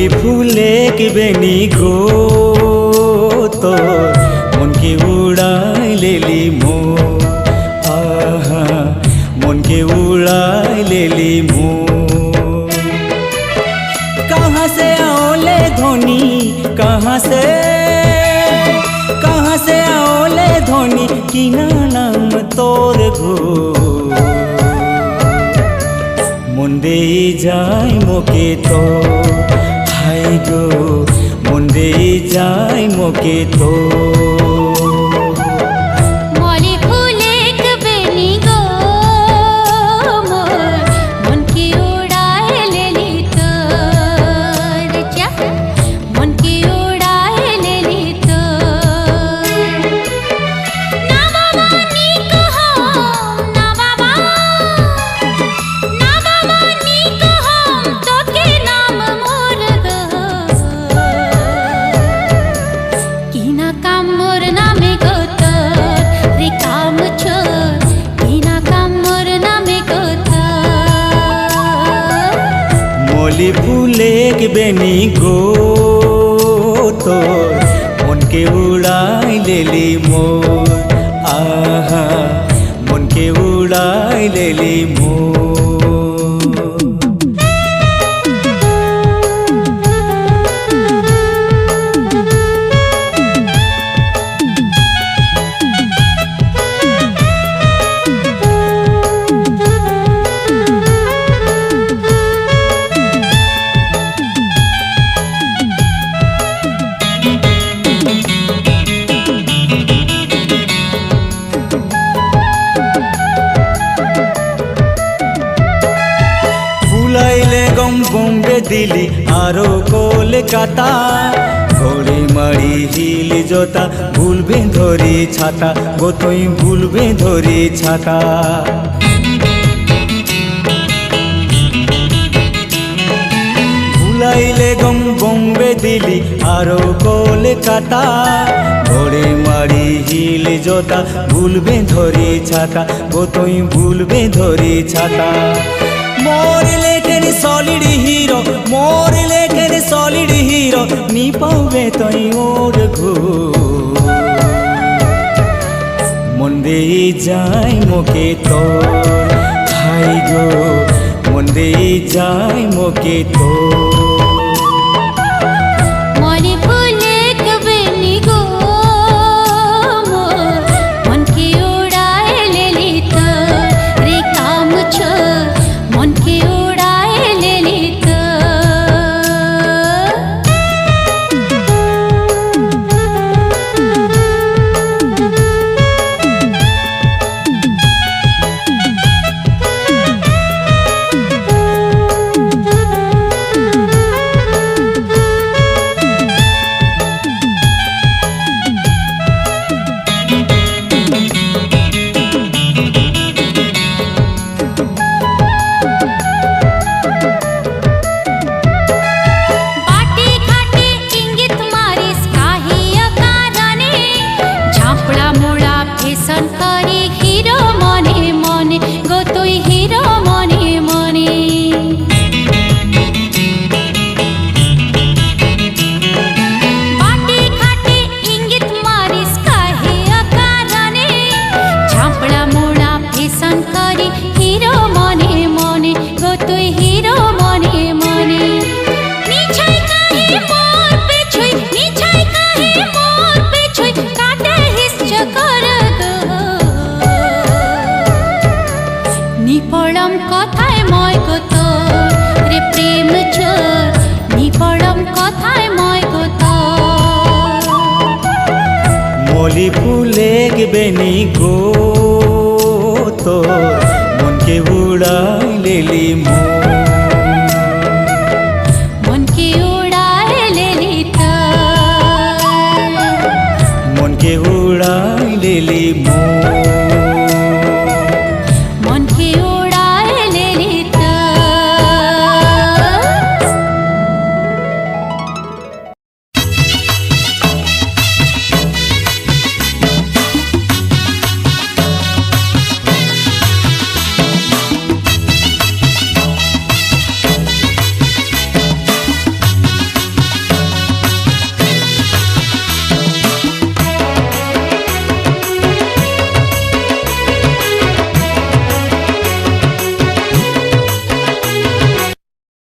মলি ফুলে বেনি গো তোর মন के उड़ाई लेली मोर आहा मन के उड़ाई लेली मोर। कहाँ से आओले धोनी कहाँ से आओले धोनी किना नाम तोर घो मन दे जाय मोके तो हाय गो मन दे जाय मोके तो। मली फूले बेनी गो तोर मन के उड़ाई लेली मोर आहा मन के उड़ाई लेली मोर। बॉम्बे दिल्ली आरो कोलकाता घोड़े मारी हिल जोता भूलबे धरी छाता गो तुई भूलबे धरी छाता। भुलाइले गम बॉम्बे दिल्ली आरो कोलकाता घोड़े मारी हिल जोता भूलबे धरी छाता गो तुई भूलबे धरी छाता। मोर लेकिन सॉलिड हीरो मोर लेकिन सॉलिड हीरो नी पावे तई ओर घो मन दे जाय मोके तो खाई गो मन दे जाय मोके तो। निपड़म कथाय मय कत रे प्रेम छोर निपड़म कथाय मय कत। मली फूले बेनी गो तोर मन के उड़ाई लेली मोर।